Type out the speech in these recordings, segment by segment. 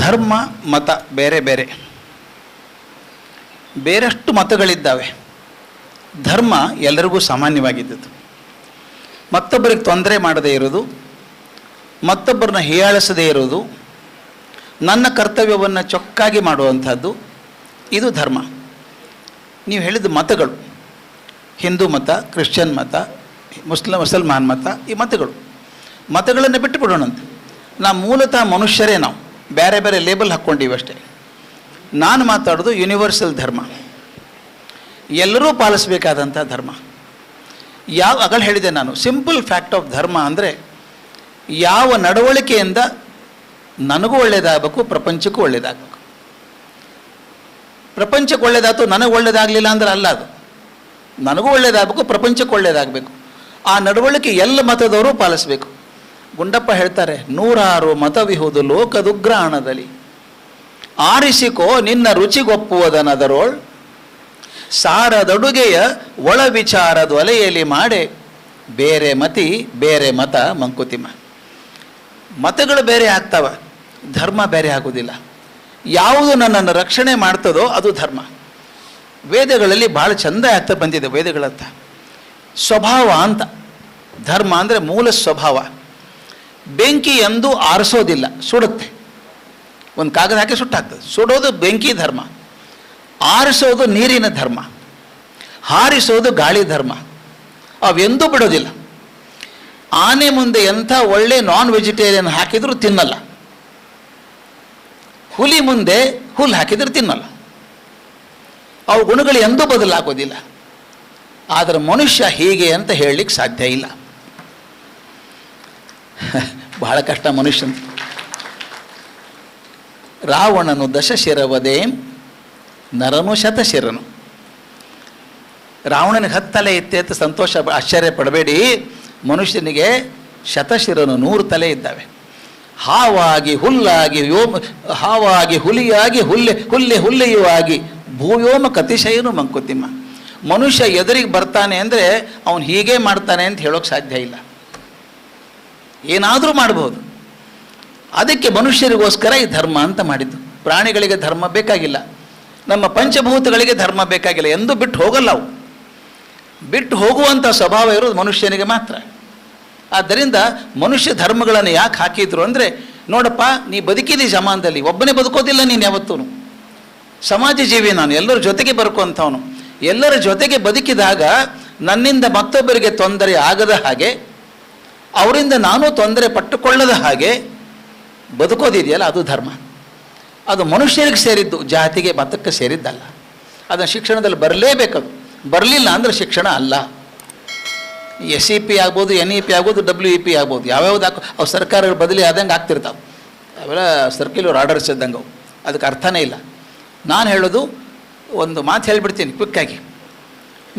ಧರ್ಮ ಮತ ಬೇರೆ ಬೇರೆ, ಬೇರೆಷ್ಟು ಮತಗಳಿದ್ದಾವೆ. ಧರ್ಮ ಎಲ್ಲರಿಗೂ ಸಾಮಾನ್ಯವಾಗಿದ್ದದ್ದು. ಮತ್ತೊಬ್ಬರಿಗೆ ತೊಂದರೆ ಮಾಡದೇ ಇರೋದು, ಮತ್ತೊಬ್ಬರನ್ನ ಹೀಯಾಳಿಸದೇ ಇರೋದು, ನನ್ನ ಕರ್ತವ್ಯವನ್ನು ಚೊಕ್ಕಾಗಿ ಮಾಡುವಂಥದ್ದು, ಇದು ಧರ್ಮ. ನೀವು ಹೇಳಿದ ಮತಗಳು, ಹಿಂದೂ ಮತ, ಕ್ರಿಶ್ಚಿಯನ್ ಮತ, ಮುಸಲ್ಮಾನ್ ಮತ, ಈ ಮತಗಳನ್ನು ಬಿಟ್ಟು ಬಿಡೋಣಂತೆ. ನಾವು ಮೂಲತಃ ಮನುಷ್ಯರೇ, ನಾವು ಬೇರೆ ಬೇರೆ ಲೇಬಲ್ ಹಾಕ್ಕೊಂಡಿವಿ ಅಷ್ಟೇ. ನಾನು ಮಾತಾಡೋದು ಯೂನಿವರ್ಸಲ್ ಧರ್ಮ, ಎಲ್ಲರೂ ಪಾಲಿಸಬೇಕಾದಂಥ ಧರ್ಮ. ಆಗಲೇ ಹೇಳಿದೆ ನಾನು, ಸಿಂಪಲ್ ಫ್ಯಾಕ್ಟ್ ಆಫ್ ಧರ್ಮ ಅಂದರೆ ಯಾವ ನಡವಳಿಕೆಯಿಂದ ನನಗೂ ಒಳ್ಳೆಯದಾಗಬೇಕು, ಪ್ರಪಂಚಕ್ಕೂ ಒಳ್ಳೆಯದಾಗಬೇಕು. ಪ್ರಪಂಚಕ್ಕೆ ಒಳ್ಳೆಯದಾಯ್ತು, ನನಗೆ ಒಳ್ಳೆಯದಾಗಲಿಲ್ಲ ಅಂದ್ರೆ ಅಲ್ಲ, ಅದು ನನಗೂ ಒಳ್ಳೆಯದಾಗಬೇಕು, ಪ್ರಪಂಚಕ್ಕೆ ಒಳ್ಳೆಯದಾಗಬೇಕು. ಆ ನಡವಳಿಕೆ ಎಲ್ಲ ಮತದವರು ಪಾಲಿಸಬೇಕು. ಗುಂಡಪ್ಪ ಹೇಳ್ತಾರೆ, 106 ಮತವಿಹುದು ಲೋಕದುಗ್ರಾಣದಲ್ಲಿ, ಆರಿಸಿಕೋ ನಿನ್ನ ರುಚಿಗೊಪ್ಪುವುದನದರೋಳ್, ಸಾರದಡುಗೆಯ ಒಳ ವಿಚಾರದ ಒಲೆಯಲ್ಲಿ ಮಾಡೆ, ಬೇರೆ ಮತಿ ಬೇರೆ ಮತ ಮಂಕುತಿಮ್ಮ. ಮತಗಳು ಬೇರೆ ಆಗ್ತಾವ, ಧರ್ಮ ಬೇರೆ ಆಗೋದಿಲ್ಲ. ಯಾವುದು ನನ್ನನ್ನು ರಕ್ಷಣೆ ಮಾಡ್ತದೋ ಅದು ಧರ್ಮ. ವೇದಗಳಲ್ಲಿ ಭಾಳ ಚೆಂದ ಆಗ್ತಾ ಬಂದಿದೆ. ವೇದಗಳಂತ ಸ್ವಭಾವ ಅಂತ, ಧರ್ಮ ಅಂದರೆ ಮೂಲ ಸ್ವಭಾವ. ಬೆಂಕಿ ಎಂದೂ ಆರಿಸೋದಿಲ್ಲ, ಸುಡುತ್ತೆ. ಒಂದು ಕಾಗದ ಹಾಕಿ ಸುಟ್ಟಾಗ್ತದೆ. ಸುಡೋದು ಬೆಂಕಿ ಧರ್ಮ, ಆರಿಸೋದು ನೀರಿನ ಧರ್ಮ, ಹಾರಿಸೋದು ಗಾಳಿ ಧರ್ಮ. ಅವೆಂದೂ ಬಿಡೋದಿಲ್ಲ. ಆನೆ ಮುಂದೆ ಎಂಥ ಒಳ್ಳೆ ನಾನ್ ವೆಜಿಟೇರಿಯನ್ ಹಾಕಿದರೂ ತಿನ್ನಲ್ಲ, ಹುಲಿ ಮುಂದೆ ಹುಲ್ಲು ಹಾಕಿದರೂ ತಿನ್ನಲ್ಲ. ಅವು ಗುಣಗಳು ಎಂದೂ ಬದಲಾಗೋದಿಲ್ಲ. ಆದರೆ ಮನುಷ್ಯ ಹೀಗೆ ಅಂತ ಹೇಳಲಿಕ್ಕೆ ಸಾಧ್ಯ ಇಲ್ಲ. ಬಹಳ ಕಷ್ಟ ಮನುಷ್ಯನ. ರಾವಣನು ದಶಶಿರವದೇಂ ನರನು ಶತಶಿರನು. ರಾವಣನಿಗೆ 10 ತಲೆ ಇತ್ತೆ ಅಂತ ಸಂತೋಷ ಆಶ್ಚರ್ಯ ಪಡಬೇಡಿ. ಮನುಷ್ಯನಿಗೆ ಶತಶಿರನು 100 ತಲೆ ಇದ್ದಾವೆ. ಹಾವಾಗಿ ಹುಲ್ಲಾಗಿ ಹಾವಾಗಿ ಹುಲಿಯಾಗಿ ಹುಲ್ಲೆಯೂ ಆಗಿ ಭೂವ್ಯೋಮ ಕತಿಶಯನು ಮಂಕುತಿಮ್ಮ. ಮನುಷ್ಯ ಎದುರಿಗೆ ಬರ್ತಾನೆ ಅಂದರೆ ಅವನು ಹೀಗೆ ಮಾಡ್ತಾನೆ ಅಂತ ಹೇಳೋಕ್ಕೆ ಸಾಧ್ಯ ಇಲ್ಲ. ಏನಾದರೂ ಮಾಡ್ಬೋದು. ಅದಕ್ಕೆ ಮನುಷ್ಯರಿಗೋಸ್ಕರ ಈ ಧರ್ಮ ಅಂತ ಮಾಡಿದ್ದು. ಪ್ರಾಣಿಗಳಿಗೆ ಧರ್ಮ ಬೇಕಾಗಿಲ್ಲ, ನಮ್ಮ ಪಂಚಭೂತಗಳಿಗೆ ಧರ್ಮ ಬೇಕಾಗಿಲ್ಲ, ಎಂದೂ ಬಿಟ್ಟು ಹೋಗಲ್ಲ. ಅವು ಬಿಟ್ಟು ಹೋಗುವಂಥ ಸ್ವಭಾವ ಇರೋದು ಮನುಷ್ಯನಿಗೆ ಮಾತ್ರ. ಆದ್ದರಿಂದ ಮನುಷ್ಯ ಧರ್ಮಗಳನ್ನು ಯಾಕೆ ಹಾಕಿದ್ರು ಅಂದರೆ, ನೋಡಪ್ಪ, ನೀ ಬದುಕಿದಿ ಜಮಾನದಲ್ಲಿ, ಒಬ್ಬನೇ ಬದುಕೋದಿಲ್ಲ ನೀನು ಯಾವತ್ತೂ. ಸಮಾಜ ಜೀವಿ ನಾನು, ಎಲ್ಲರ ಜೊತೆಗೆ ಬದುಕುವಂಥವನು. ಎಲ್ಲರ ಜೊತೆಗೆ ಬದುಕಿದಾಗ ನನ್ನಿಂದ ಮತ್ತೊಬ್ಬರಿಗೆ ತೊಂದರೆ ಆಗದ ಹಾಗೆ, ಅವರಿಂದ ನಾನು ತೊಂದರೆ ಪಟ್ಟುಕೊಳ್ಳದ ಹಾಗೆ ಬದುಕೋದಿದೆಯಲ್ಲ, ಅದು ಧರ್ಮ. ಅದು ಮನುಷ್ಯರಿಗೆ ಸೇರಿದ್ದು, ಜಾತಿಗೆ ಮತಕ್ಕೆ ಸೇರಿದ್ದಲ್ಲ. ಅದನ್ನು ಶಿಕ್ಷಣದಲ್ಲಿ ಬರಲೇಬೇಕದು. ಬರಲಿಲ್ಲ ಅಂದರೆ ಶಿಕ್ಷಣ ಅಲ್ಲ. SEP ಆಗ್ಬೋದು, NEP ಆಗ್ಬೋದು, WEP ಆಗ್ಬೋದು, ಯಾವ್ಯಾವ್ದು ಅವು ಸರ್ಕಾರಗಳ ಬದಲಿ ಆದಂಗೆ ಆಗ್ತಿರ್ತಾವೆ. ಅವೆಲ್ಲ ಸರ್ಕ್ಯುಲರ್ ಆರ್ಡರ್ಸ್ ಇದ್ದಂಗೆ ಅವು. ಅದಕ್ಕೆ ಅರ್ಥನೇ ಇಲ್ಲ. ನಾನು ಹೇಳೋದು ಒಂದು ಮಾತು ಹೇಳಿಬಿಡ್ತೀನಿ ಕ್ವಿಕ್ಕಾಗಿ.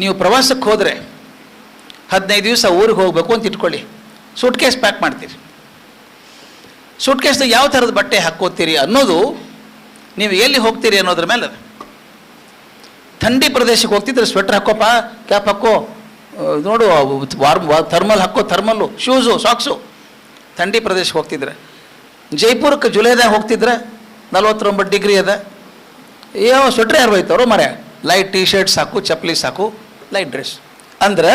ನೀವು ಪ್ರವಾಸಕ್ಕೆ ಹೋದರೆ 15 ದಿವಸ ಊರಿಗೆ ಹೋಗಬೇಕು ಅಂತ ಇಟ್ಕೊಳ್ಳಿ. ಸೂಟ್ಕೇಸ್ ಪ್ಯಾಕ್ ಮಾಡ್ತೀರಿ. ಸೂಟ್ಕೇಸ್ದಾಗ ಯಾವ ಥರದ ಬಟ್ಟೆ ಹಾಕ್ಕೋತೀರಿ ಅನ್ನೋದು ನೀವು ಎಲ್ಲಿ ಹೋಗ್ತೀರಿ ಅನ್ನೋದ್ರ ಮೇಲೆ. ಥಂಡಿ ಪ್ರದೇಶಕ್ಕೆ ಹೋಗ್ತಿದ್ರೆ ಸ್ವೆಟ್ರ್ ಹಾಕೋಪ್ಪ, ಕ್ಯಾಪ್ ಹಾಕೋ, ನೋಡು ಥರ್ಮಲ್ ಹಾಕೋ, ಥರ್ಮಲ್ಲು, ಶೂಸು, ಸಾಕ್ಸು. ಥಂಡಿ ಪ್ರದೇಶಕ್ಕೆ ಹೋಗ್ತಿದ್ರೆ. ಜೈಪುರಕ್ಕೆ ಜುಲೈದಾಗ ಹೋಗ್ತಿದ್ರೆ 49 ಡಿಗ್ರಿ ಅದ, ಯಾವ ಸ್ವೆಟ್ರ್ ಯಾರು ಹೋಯ್ತವ್ರು ಮರೆ, ಲೈಟ್ ಟೀ ಶರ್ಟ್ ಸಾಕು, ಚಪ್ಪಲಿ ಸಾಕು, ಲೈಟ್ ಡ್ರೆಸ್. ಅಂದರೆ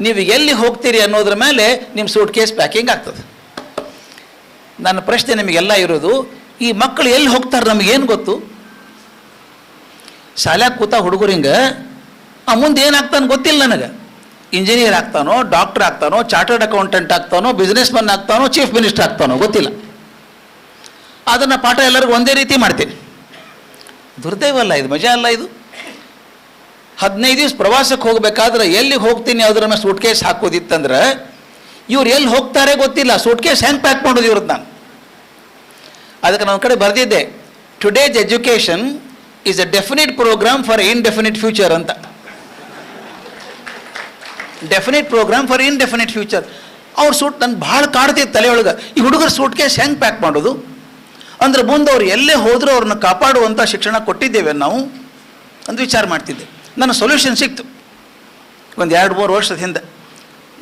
ನೀವು ಎಲ್ಲಿ ಹೋಗ್ತೀರಿ ಅನ್ನೋದ್ರ ಮೇಲೆ ನಿಮ್ಮ ಸೂಟ್ ಕೇಸ್ ಪ್ಯಾಕಿಂಗ್ ಆಗ್ತದೆ. ನನ್ನ ಪ್ರಶ್ನೆ ನಿಮಗೆಲ್ಲ ಇರೋದು, ಈ ಮಕ್ಕಳು ಎಲ್ಲಿ ಹೋಗ್ತಾರೆ ನಮಗೇನು ಗೊತ್ತು? ಶಾಲ್ಯಾಗ ಕೂತ ಹುಡುಗರಿಂಗೆ ಮುಂದೆ ಏನಾಗ್ತಾನೆ ಗೊತ್ತಿಲ್ಲ ನನಗೆ. ಇಂಜಿನಿಯರ್ ಆಗ್ತಾನೋ, ಡಾಕ್ಟರ್ ಆಗ್ತಾನೋ, ಚಾರ್ಟರ್ಡ್ ಅಕೌಂಟೆಂಟ್ ಆಗ್ತಾನೋ, ಬಿಸ್ನೆಸ್ ಮನ್ ಆಗ್ತಾನೋ, ಚೀಫ್ ಮಿನಿಸ್ಟರ್ ಆಗ್ತಾನೋ ಗೊತ್ತಿಲ್ಲ. ಅದನ್ನು ಪಾಠ ಎಲ್ಲರಿಗೂ ಒಂದೇ ರೀತಿ ಮಾಡ್ತೀನಿ. ದುರ್ದೈವ ಅಲ್ಲ ಇದು, ಮಜಾ ಅಲ್ಲ ಇದು. 15 ದಿವಸ ಪ್ರವಾಸಕ್ಕೆ ಹೋಗಬೇಕಾದ್ರೆ ಎಲ್ಲಿ ಹೋಗ್ತೀನಿ ಅದರ ಮೇಲೆ ಸೂಟ್ ಕೇಸ್ ಹಾಕೋದಿತ್ತಂದ್ರೆ, ಇವ್ರು ಎಲ್ಲಿ ಹೋಗ್ತಾರೆ ಗೊತ್ತಿಲ್ಲ, ಸೂಟ್ ಕೇಸ್ ಹೆಂಗೆ ಪ್ಯಾಕ್ ಮಾಡೋದು ಇವ್ರದ್ದು. ನಾನು ಅದಕ್ಕೆ ನನ್ನ ಕಡೆ ಬರೆದಿದ್ದೆ, today's education is a definite programme for indefinite future ಅಂತ. Definite programme for indefinite future. ಅವ್ರ ಸೂಟ್ ನನ್ನ ಭಾಳ ಕಾಡ್ತಿತ್ತು ತಲೆಯೊಳಗೆ. ಈ ಹುಡುಗರ ಸೂಟ್ ಕೇಸ್ ಹೆಂಗೆ ಪ್ಯಾಕ್ ಮಾಡೋದು ಅಂದರೆ, ಮುಂದೆ ಅವ್ರು ಎಲ್ಲೇ ಹೋದರೂ ಅವ್ರನ್ನ ಕಾಪಾಡುವಂಥ ಶಿಕ್ಷಣ ಕೊಟ್ಟಿದ್ದೇವೆ ನಾವು ಅಂತ ವಿಚಾರ ಮಾಡ್ತಿದ್ದೆ. ನನ್ನ ಸೊಲ್ಯೂಷನ್ ಸಿಕ್ತು ಒಂದು 2-3 ವರ್ಷದ ಹಿಂದೆ.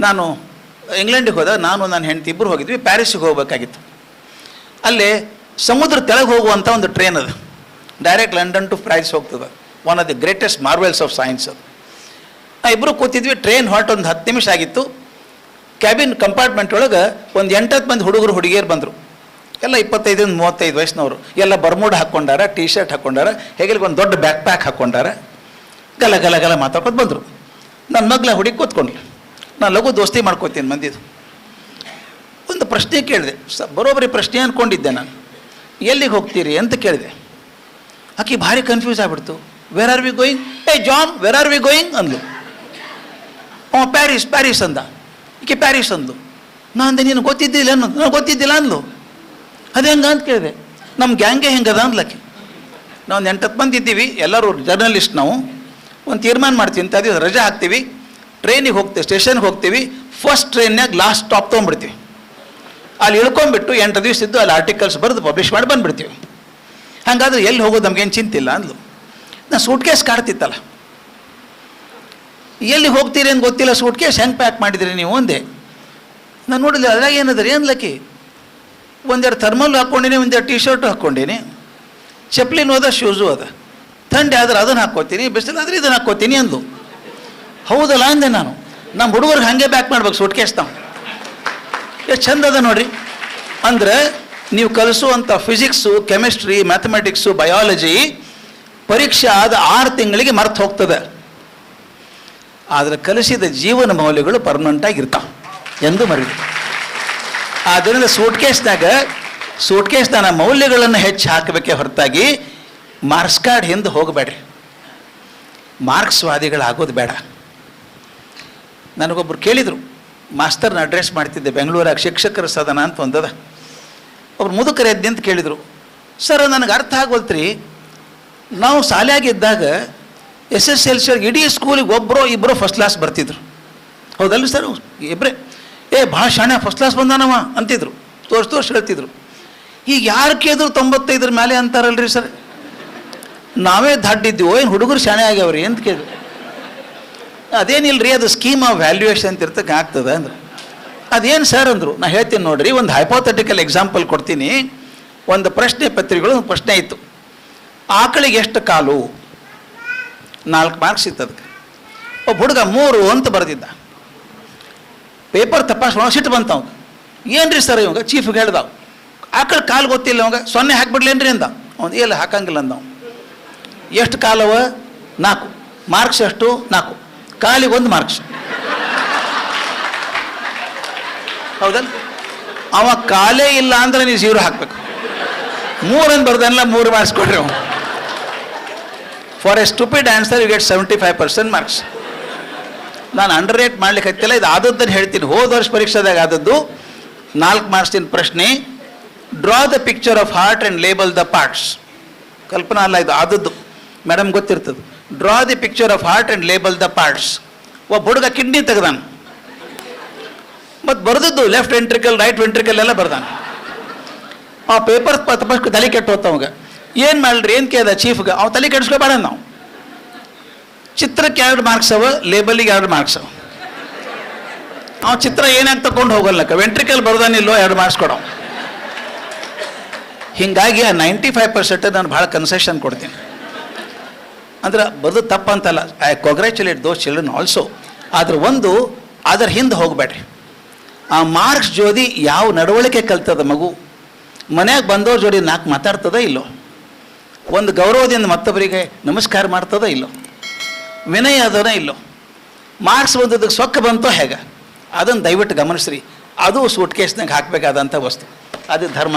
ನಾನು ಇಂಗ್ಲೆಂಡಿಗೆ ಹೋದಾಗ ನಾನು ನನ್ನ ಹೆಂಡತಿ ಇಬ್ಬರು ಹೋಗಿದ್ವಿ. ಪ್ಯಾರಿಸ್ಸಿಗೆ ಹೋಗಬೇಕಾಗಿತ್ತು. ಅಲ್ಲಿ ಸಮುದ್ರ ತೆಳಗೆ ಹೋಗುವಂಥ ಒಂದು ಟ್ರೈನ್ ಅದು, ಡೈರೆಕ್ಟ್ ಲಂಡನ್ ಟು ಪ್ಯಾರಿಸ್ ಹೋಗ್ತದೆ. One of the greatest marvels of science ಅದು. ಇಬ್ಬರು ಕೂತಿದ್ವಿ, ಟ್ರೈನ್ ಹೊರಟು ಒಂದು 10 ನಿಮಿಷ ಆಗಿತ್ತು. ಕ್ಯಾಬಿನ್ ಕಂಪಾರ್ಟ್ಮೆಂಟ್ ಒಳಗೆ ಒಂದು 8-10 ಮಂದಿ ಹುಡುಗರು ಹುಡುಗಿಯರು ಬಂದರು. ಎಲ್ಲ 25-35 ವಯಸ್ಸಿನವರು. ಎಲ್ಲ ಬರ್ಮೂಡ್ ಹಾಕ್ಕೊಂಡಾರ, ಟೀ ಶರ್ಟ್ ಹಾಕ್ಕೊಂಡಾರ, ಹೇಗೆ ಒಂದು ದೊಡ್ಡ ಬ್ಯಾಕ್ ಪ್ಯಾಕ್ ಹಾಕ್ಕೊಂಡಾರ. ಗಲ ಗಲ ಗಲ ಮಾತಾಡ್ಕೊಂಡು ಬಂದರು. ನನ್ನ ಮಗ್ಲ ಹುಡುಗಿ ಕೂತ್ಕೊಂಡ್ಲಿ. ನಾನು ಲಘು ದೋಸ್ತಿ ಮಾಡ್ಕೋತೀನಿ ಮಂದಿದು. ಒಂದು ಪ್ರಶ್ನೆ ಕೇಳಿದೆ, ಬರೋಬ್ಬರಿ ಪ್ರಶ್ನೆ ಅಂದ್ಕೊಂಡಿದ್ದೆ ನಾನು. ಎಲ್ಲಿಗೆ ಹೋಗ್ತೀರಿ ಅಂತ ಕೇಳಿದೆ. ಆಕೆ ಭಾರಿ ಕನ್ಫ್ಯೂಸ್ ಆಗಿಬಿಡ್ತು. Where are we going? ಏ John, where are we going ಅಂದ್ಲು. ಪ್ಯಾರಿಸ್ ಅಂದ. ಈಕೆ ಪ್ಯಾರಿಸ್ ಅಂದ್ಲು. ನಾನು ಅಂದೆ, ನೀನು ಗೊತ್ತಿದ್ದಿಲ್ಲ ಅನ್ನೋದು. ನಾನು ಗೊತ್ತಿದ್ದಿಲ್ಲ ಅಂದ್ಲು. ಅದು ಹೆಂಗೆ ಅಂತ ಕೇಳಿದೆ. ನಮ್ಮ ಗ್ಯಾಂಗೆ ಹೆಂಗದ ಅಂದ್ಲಕ್ಕೆ. ನಾವು 8-10 ಮಂದಿ ಇದ್ದೀವಿ, ಎಲ್ಲರೂ ಜರ್ನಲಿಸ್ಟ್. ನಾವು ಒಂದು ತೀರ್ಮಾನ ಮಾಡ್ತೀವಿ ಅಂತ ಅದು ರಜೆ ಹಾಕ್ತೀವಿ, ಟ್ರೈನಿಗೆ ಹೋಗ್ತೀವಿ, ಸ್ಟೇಷನ್ಗೆ ಹೋಗ್ತೀವಿ, ಫಸ್ಟ್ ಟ್ರೈನ್ಯಾಗ ಲಾಸ್ಟ್ ಸ್ಟಾಪ್ ತೊಗೊಂಡ್ಬಿಡ್ತೀವಿ. ಅಲ್ಲಿ ಇಳ್ಕೊಂಡ್ಬಿಟ್ಟು 8 ದಿವಸ ಇದ್ದು ಅಲ್ಲಿ ಆರ್ಟಿಕಲ್ಸ್ ಬರೆದು ಪಬ್ಲಿಷ್ ಮಾಡಿ ಬಂದುಬಿಡ್ತೀವಿ. ಹಾಗಾದ್ರೆ ಎಲ್ಲಿ ಹೋಗೋದು ನಮಗೇನು ಚಿಂತಿಲ್ಲ ಅಂದ್ಲು. ನಾನು ಸೂಟ್ ಕೇಸ್ ಕಾಡ್ತಿತ್ತಲ್ಲ, ಎಲ್ಲಿ ಹೋಗ್ತೀರಿ ಅಂತ ಗೊತ್ತಿಲ್ಲ, ಸೂಟ್ ಕೇಸ್ ಹೆಂಗೆ ಪ್ಯಾಕ್ ಮಾಡಿದ್ರಿ ನೀವು ಅಂದೆ. ನಾನು ನೋಡಿಲ್ಲ, ಅದ್ರಾಗ ಏನದ್ರಿ ಅನ್ಲಕ್ಕಿ. ಒಂದೆರಡು ಥರ್ಮಲ್ ಹಾಕ್ಕೊಂಡೀನಿ, ಒಂದೆರಡು ಟೀ ಶರ್ಟು ಹಾಕ್ಕೊಂಡೀನಿ, ಚಪ್ಲಿನೂ ಅದ, ಶೂಸು ಅದ. ಥಂಡಿ ಆದ್ರೆ ಅದನ್ನು ಹಾಕ್ಕೋತೀನಿ, ಬಿಸಿಲಾದ್ರೆ ಇದನ್ನು ಹಾಕ್ಕೋತೀನಿ ಅಂದು. ಹೌದಲ್ಲ ಅಂದೆ ನಾನು. ನಮ್ಮ ಹುಡುಗರಿಗೆ ಹಾಗೆ ಬ್ಯಾಕ್ ಮಾಡ್ಬೇಕು ಸೂಟ್ ಕೇಸ್. ನಾವು ಎಷ್ಟು ಚಂದ ಅದ ನೋಡ್ರಿ. ಅಂದರೆ ನೀವು ಕಲಿಸುವಂಥ ಫಿಸಿಕ್ಸು, ಕೆಮಿಸ್ಟ್ರಿ, ಮ್ಯಾಥಮೆಟಿಕ್ಸು, ಬಯಾಲಜಿ ಪರೀಕ್ಷೆ ಆದ 6 ತಿಂಗಳಿಗೆ ಮರ್ತು ಹೋಗ್ತದೆ. ಆದರೆ ಕಲಿಸಿದ ಜೀವನ ಮೌಲ್ಯಗಳು ಪರ್ಮನೆಂಟಾಗಿ ಇರ್ತಾವೆ, ಎಂದು ಮರಿದು. ಆದ್ದರಿಂದ ಸೂಟ್ಕೇಸ್ನಾಗ ಮೌಲ್ಯಗಳನ್ನು ಹೆಚ್ಚು ಹಾಕಬೇಕೇ ಹೊರತಾಗಿ ಮಾರ್ಕ್ಸ್ ಕಾರ್ಡ್ ಹಿಂದೆ ಹೋಗಬೇಡ್ರಿ. ಮಾರ್ಕ್ಸ್ವಾದಿಗಳಾಗೋದು ಬೇಡ. ನನಗೊಬ್ಬರು ಕೇಳಿದರು, ಮಾಸ್ತರ್ನ ಅಡ್ರೆಸ್ ಮಾಡ್ತಿದ್ದೆ ಬೆಂಗಳೂರಾಗ, ಶಿಕ್ಷಕರ ಸದನ ಅಂತ ಒಂದದ. ಒಬ್ರು ಮುದುಕರು ಎದ್ದಿ ಅಂತ ಕೇಳಿದರು, ಸರ್ ನನಗೆ ಅರ್ಥ ಆಗೋಲ್ತ್ರಿ, ನಾವು ಶಾಲೆಯಾಗಿದ್ದಾಗ SSLC ಇಡೀ ಸ್ಕೂಲಿಗೆ ಒಬ್ಬರು ಇಬ್ಬರು ಫಸ್ಟ್ ಕ್ಲಾಸ್ ಬರ್ತಿದ್ರು. ಹೌದಲ್ಲ ಸರ್? ಇಬ್ಬರೇ. ಭಾಳ ಶಾಣೆ, ಫಸ್ಟ್ ಕ್ಲಾಸ್ ಬಂದಾನವ ಅಂತಿದ್ರು, ತೋರ್ಸಿ ಹೇಳ್ತಿದ್ರು. ಈಗ ಯಾರು ಕೇಳಿದ್ರು 95 ಮೇಲೆ ಅಂತಾರಲ್ರಿ ಸರ್. ನಾವೇ ದಾಡ್ಡಿದ್ದೀವೋ ಏನು ಹುಡುಗರು ಶಾಣೆ ಆಗ್ಯಾವ್ರಿ ಅಂತ ಕೇಳಿದ್ರು. ಅದೇನಿಲ್ಲರಿ, ಅದು ಸ್ಕೀಮ್ ಆಫ್ ವ್ಯಾಲ್ಯೂಯೇಷನ್ ಅಂತ ಇರ್ತಕ್ಕೆ ಆಗ್ತದೆ ಅಂದ್ರೆ. ಅದೇನು ಸರ್ ಅಂದರು. ನಾನು ಹೇಳ್ತೀನಿ ನೋಡ್ರಿ, ಒಂದು ಹೈಪೋಥೆಟಿಕಲ್ ಎಕ್ಸಾಂಪಲ್ ಕೊಡ್ತೀನಿ. ಒಂದು ಪ್ರಶ್ನೆ ಪತ್ರಿಕೆಗಳು ಒಂದು ಪ್ರಶ್ನೆ ಇತ್ತು, ಆಕಳಿಗೆ ಎಷ್ಟು ಕಾಲು? 4 ಮಾರ್ಕ್ಸ್ ಇತ್ತು ಅದಕ್ಕೆ. ಒಬ್ಬ ಹುಡುಗ 3 ಅಂತ ಬರೆದಿದ್ದ. ಪೇಪರ್ ತಪಾಸಣೆ ಸಿಟ್ಟು ಬಂತ ಅವಾಗ. ಏನು ರೀ ಸರ್ ಇವಾಗ ಚೀಫ್ಗೆ ಹೇಳ್ದ, ಆಕಳ ಕಾಲು ಗೊತ್ತಿಲ್ಲ ಅವಾಗ, 0 ಹಾಕ್ಬಿಡ್ಲೇನ್ರಿ ಅಂದ. ಅವ್ನು ಎಲ್ಲ ಹಾಕಂಗಿಲ್ಲ ಅಂದ. ಎಷ್ಟು ಕಾಲವ? 4. ಮಾರ್ಕ್ಸ್ ಎಷ್ಟು? 4. ಕಾಲಿಗೆ 1 ಮಾರ್ಕ್ಸ್. ಹೌದಲ್ಲ? ಅವ ಕಾಲೇ ಇಲ್ಲ ಅಂದ್ರೆ ನೀವು 0 ಹಾಕಬೇಕು. 3 ಅಂತ ಬರ್ದಲ್ಲ, 3 ಮಾರ್ಕ್ಸ್ ಕೊಡ್ರಿ ಅವನು. For a stupid answer you get 75% marks. ನಾನು ಅಂಡರ್ ರೇಟ್ ಮಾಡ್ಲಿಕ್ಕೆ ಹತ್ತಿಲ್ಲ, ಇದು ಆದದ್ದನ್ನು ಹೇಳ್ತೀನಿ. ಹೋದ ವರ್ಷ ಪರೀಕ್ಷೆದಾಗ ಆದದ್ದು 4 ಮಾರ್ಕ್ಸಿನ ಪ್ರಶ್ನೆ. Draw the picture of heart and label the parts. ಕಲ್ಪನಾ ಅಲ್ಲ, ಇದು ಆದದ್ದು, ಮೇಡಮ್ ಗೊತ್ತಿರ್ತದೆ. Draw the picture of heart and label the parts. ಒಬ್ಬ ಹುಡುಗ ಕಿಡ್ನಿ ತೆಗೆದಾನ, ಮತ್ತು ಬರೆದದ್ದು ಲೆಫ್ಟ್ ವೆಂಟ್ರಿಕಲ್, ರೈಟ್ ವೆಂಟ್ರಿಕಲ್ ಎಲ್ಲ ಬರ್ದಾನೆ. ಆ ಪೇಪರ್ ತಪಾಸ್ ತಲೆ ಕೆಟ್ಟು ಹೋಗ್ತಾವಾಗ. ಏನು ಮಾಡ್ರಿ ಏನು ಕೇಳ್ದ ಚೀಫ್ಗೆ, ಅವ್ನು ತಲೆ ಕೆಡಿಸ್ಕೋಬೇಡ. ನಾವು ಚಿತ್ರಕ್ಕೆ 2 ಮಾರ್ಕ್ಸ್ ಅವ, ಲೇಬಲಿಗೆ 2 ಮಾರ್ಕ್ಸ್ ಅವ. ಅವ್ನು ಚಿತ್ರ ಏನಾಗಿ ತಗೊಂಡು ಹೋಗಲ್ಲಕ್ಕ, ವೆಂಟ್ರಿಕಲ್ ಬರ್ದಾನಿಲ್ಲೋ 2 ಮಾರ್ಕ್ಸ್ ಕೊಡೋ. ಹೀಗಾಗಿ ಆ 95% ನಾನು ಭಾಳ ಕನ್ಸೆಷನ್ ಕೊಡ್ತೀನಿ. ಅಂದ್ರೆ ಬರೆದು ತಪ್ಪಂತಲ್ಲ, I congratulate those children also. ಆದ್ರೆ ಒಂದು ಅದರ ಹಿಂದೆ ಹೋಗಬೇಡ್ರಿ. ಆ ಮಾರ್ಕ್ಸ್ ಜೋಡಿ ಯಾವ ನಡವಳಿಕೆ ಕಲ್ತದ ಮಗು, ಮನ್ಯಾಗ ಬಂದವ್ರ ಜೋಡಿ 4 ಮಾತಾಡ್ತದ ಇಲ್ಲೋ, ಒಂದು ಗೌರವದಿಂದ ಮತ್ತೊಬ್ಬರಿಗೆ ನಮಸ್ಕಾರ ಮಾಡ್ತದ ಇಲ್ಲೋ, ವಿನಯ ಅದನ ಇಲ್ಲೋ, ಮಾರ್ಕ್ಸ್ ಬಂದದಕ್ಕೆ ಸೊಕ್ಕ ಬಂತೋ ಹೇಗೆ, ಅದನ್ನು ದಯವಿಟ್ಟು ಗಮನಿಸ್ರಿ. ಅದು ಸೂಟ್ ಕೇಸ್ನಾಗ ಹಾಕಬೇಕಾದಂಥ ವಸ್ತು, ಅದು ಧರ್ಮ.